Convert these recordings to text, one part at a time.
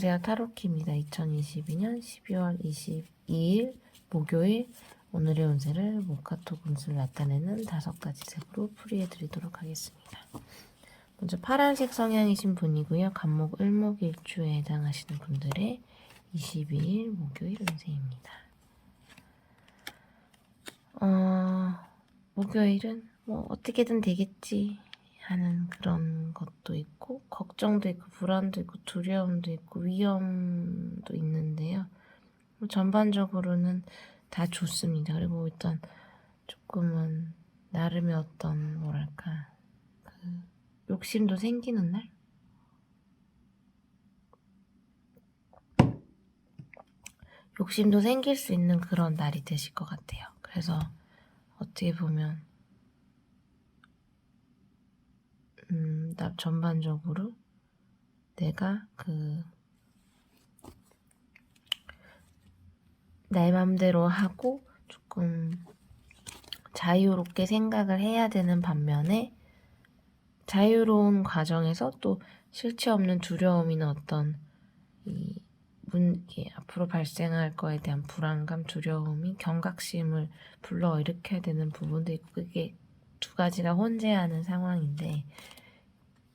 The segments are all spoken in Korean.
안녕하세요. 타로키입니다. 2022년 12월 22일 목요일 오늘의 운세를 모카토 금수를 나타내는 5가지 색으로 풀이해드리도록 하겠습니다. 먼저 파란색 성향이신 분이고요. 간목 을목일주에 해당하시는 분들의 22일 목요일 운세입니다. 목요일은 뭐 어떻게든 되겠지 하는 그런 것도 있고 걱정도 있고 불안도 있고 두려움도 있고 위험도 있는데요. 전반적으로는 다 좋습니다. 그리고 일단 조금은 나름의 어떤 뭐랄까 욕심도 생기는 날? 욕심도 생길 수 있는 그런 날이 되실 것 같아요. 그래서 어떻게 보면 나 전반적으로 내가 내 맘대로 하고 조금 자유롭게 생각을 해야 되는 반면에 자유로운 과정에서 또 실체 없는 두려움이나 어떤 이게 앞으로 발생할 거에 대한 불안감, 두려움이 경각심을 불러일으켜야 되는 부분도 있고 그게 두 가지가 혼재하는 상황인데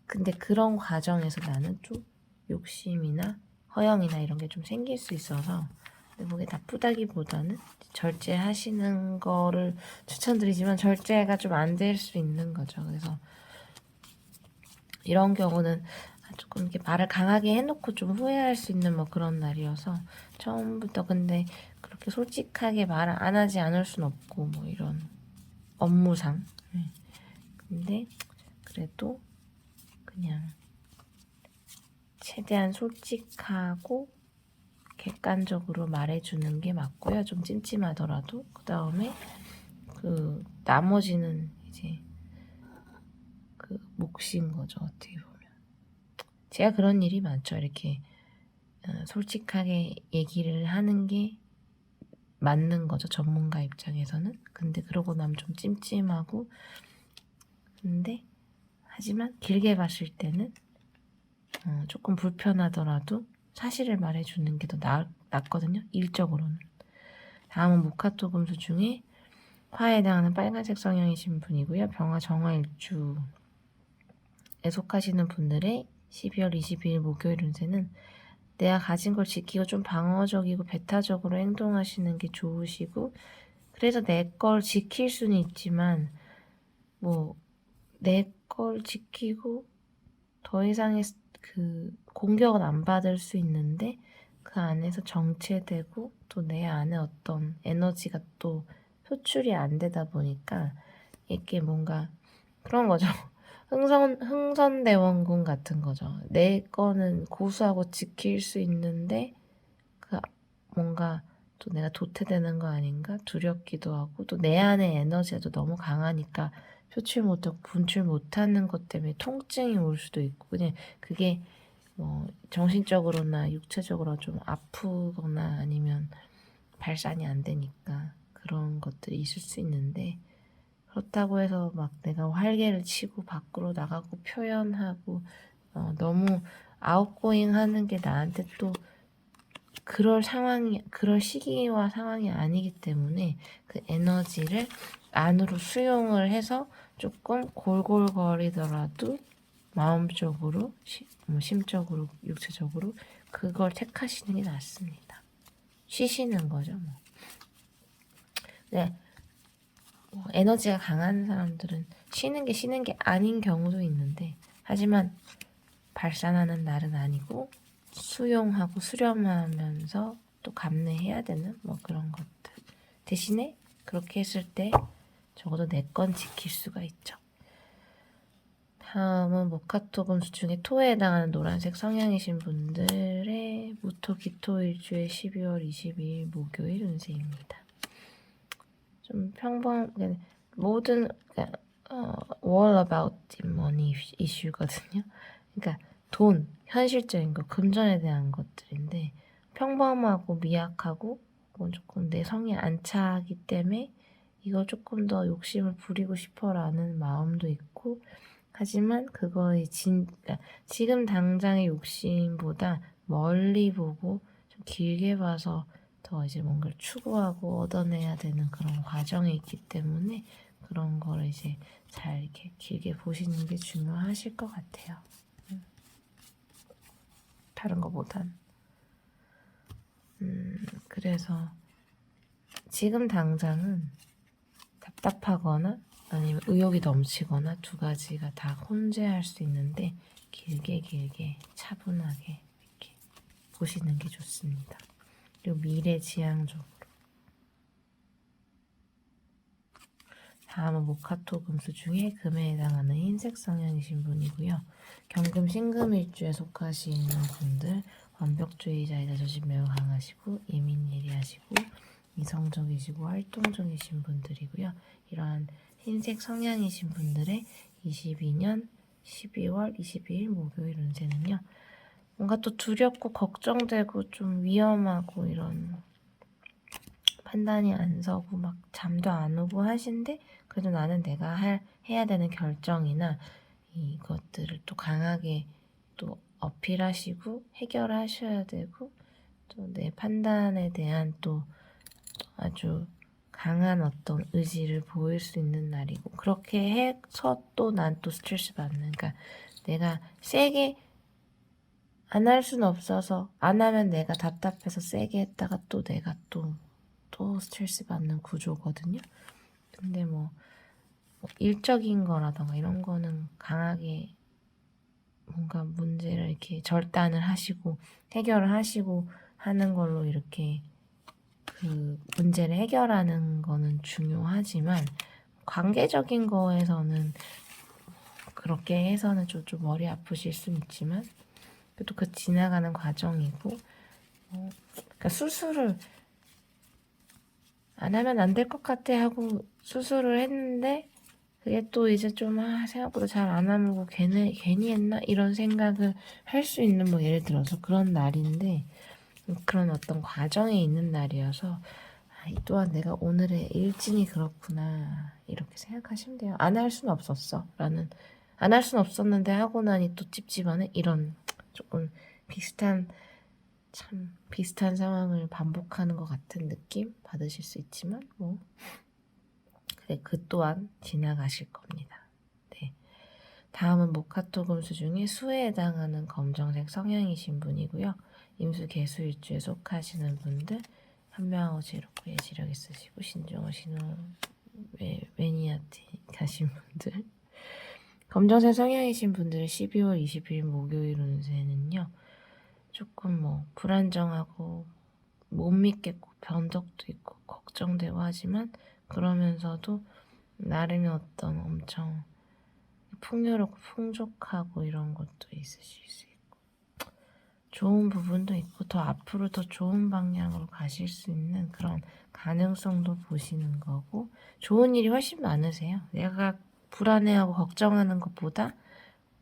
근데 그런 과정에서 나는 좀 욕심이나 허영이나 이런 게 좀 생길 수 있어서 그게 나쁘다기보다는 절제하시는 거를 추천드리지만 절제가 좀 안 될 수 있는 거죠. 그래서 이런 경우는 조금 이렇게 말을 강하게 해놓고 좀 후회할 수 있는 뭐 그런 날이어서 처음부터 근데 그렇게 솔직하게 말을 안 하지 않을 순 없고 뭐 이런 업무상 근데 그래도 그냥 최대한 솔직하고 객관적으로 말해주는 게 맞고요. 좀 찜찜하더라도 그 다음에 나머지는 이제 몫인 거죠. 어떻게 보면 제가 그런 일이 많죠. 이렇게 솔직하게 얘기를 하는 게 맞는 거죠. 전문가 입장에서는. 근데 그러고 나면 좀 찜찜하고 근데 하지만 길게 봤을 때는 조금 불편하더라도 사실을 말해주는 게 더 낫거든요. 일적으로는. 다음은 모카토 금수 중에 화에 해당하는 빨간색 성향이신 분이고요. 병화 정화일주에 속하시는 분들의 12월 22일 목요일 운세는 내가 가진 걸 지키고 좀 방어적이고 배타적으로 행동하시는 게 좋으시고 그래서 내 걸 지킬 수는 있지만 뭐 내 걸 지키고 더 이상의 공격은 안 받을 수 있는데 그 안에서 정체되고 또 내 안에 어떤 에너지가 또 표출이 안 되다 보니까 이게 뭔가 그런 거죠. 흥선대원군 같은 거죠. 내 거는 고수하고 지킬 수 있는데 뭔가 또 내가 도태되는 거 아닌가 두렵기도 하고 또 내 안에 에너지가 또 너무 강하니까 표출 못하고 분출 못하는 것 때문에 통증이 올 수도 있고 그냥 그게 뭐 정신적으로나 육체적으로 좀 아프거나 아니면 발산이 안 되니까 그런 것들이 있을 수 있는데 그렇다고 해서 막 내가 활개를 치고 밖으로 나가고 표현하고 너무 아웃고잉 하는 게 나한테 또 그럴 시기와 상황이 아니기 때문에 그 에너지를 안으로 수용을 해서 조금 골골거리더라도 마음적으로, 심적으로, 육체적으로 그걸 택하시는 게 낫습니다. 쉬시는 거죠. 뭐. 네. 에너지가 강한 사람들은 쉬는 게 아닌 경우도 있는데 하지만 발산하는 날은 아니고 수용하고 수렴하면서 또 감내해야 되는 뭐 그런 것들 대신에 그렇게 했을 때 적어도 내 건 지킬 수가 있죠. 다음은 모카토 금수 중에 토에 해당하는 노란색 성향이신 분들의 무토 기토 일주의 12월 22일 목요일 운세입니다. 좀 모든 all about money 이슈거든요. 그러니까 돈, 현실적인 거, 금전에 대한 것들인데 평범하고 미약하고 조금 내 성에 안 차기 때문에 이걸 조금 더 욕심을 부리고 싶어라는 마음도 있고 하지만 그거의 그러니까 지금 당장의 욕심보다 멀리 보고 좀 길게 봐서 더 이제 뭔가를 추구하고 얻어내야 되는 그런 과정이 있기 때문에 그런 거를 이제 잘 이렇게 길게 보시는 게 중요하실 것 같아요. 다른 거보단. 그래서 지금 당장은 답답하거나 아니면 의욕이 넘치거나 두 가지가 다 혼재할 수 있는데 길게 차분하게 이렇게 보시는 게 좋습니다. 그리고 미래지향적으로. 다음은 모카토 금수 중에 금에 해당하는 흰색 성향이신 분이고요. 경금 신금일주에 속하시는 분들, 완벽주의자이자 자존심 매우 강하시고 예민 예리하시고 이성적이시고 활동적이신 분들이고요. 이러한 흰색 성향이신 분들의 22년 12월 22일 목요일 운세는요. 뭔가 또 두렵고 걱정되고 좀 위험하고 이런 판단이 안 서고 막 잠도 안 오고 하신데 그래도 나는 내가 해야 되는 결정이나 이것들을 또 강하게 또 어필하시고 해결하셔야 되고 또 내 판단에 대한 또 아주 강한 어떤 의지를 보일 수 있는 날이고 그렇게 해서 또 난 또 스트레스 받는 그러니까 내가 세게 안 할 수는 없어서 안 하면 내가 답답해서 세게 했다가 또 내가 또 스트레스 받는 구조거든요. 근데 뭐 일적인 거라던가 이런 거는 강하게 뭔가 문제를 이렇게 절단을 하시고 해결을 하시고 하는 걸로 이렇게 그 문제를 해결하는 거는 중요하지만 관계적인 거에서는 그렇게 해서는 좀 머리 아프실 수는 있지만 그래도 그 지나가는 과정이고 그러니까 수술을 안 하면 안 될 것 같아 하고 수술을 했는데 그게 또 이제 좀 생각보다 잘 안 하고 괜히 했나 이런 생각을 할 수 있는 뭐 예를 들어서 그런 날인데 그런 어떤 과정에 있는 날이어서 이 또한 내가 오늘의 일진이 그렇구나 이렇게 생각하시면 돼요. 안 할 수는 없었어 라는 안 할 수는 없었는데 하고 나니 또 찝찝하네 이런 조금 비슷한 상황을 반복하는 것 같은 느낌 받으실 수 있지만 뭐 그래 그 또한 지나가실 겁니다. 네. 다음은 모카토 금수 중에 수에 해당하는 검정색 성향이신 분이고요. 임수 개수 일주에 속하시는 분들 현명하고 지혜롭고 예지력 있으시고 신중하신 매니아틱하신 분들 검정색 성향이신 분들의 12월 20일 목요일 운세는요. 조금 뭐 불안정하고 못 믿겠고 변덕도 있고 걱정되고 하지만 그러면서도 나름의 어떤 엄청 풍요롭고 풍족하고 이런 것도 있으실 수 있고 좋은 부분도 있고 더 앞으로 더 좋은 방향으로 가실 수 있는 그런 가능성도 보시는 거고 좋은 일이 훨씬 많으세요. 내가 불안해하고 걱정하는 것보다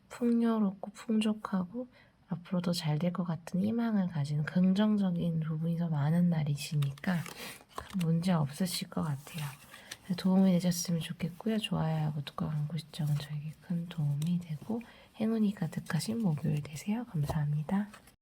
풍요롭고 풍족하고 앞으로 더 잘 될 것 같은 희망을 가지는 긍정적인 부분이 더 많은 날이시니까 큰 문제 없으실 것 같아요. 도움이 되셨으면 좋겠고요. 좋아요하고 구독과 광고 시청은 저에게 큰 도움이 되고 행운이 가득하신 목요일 되세요. 감사합니다.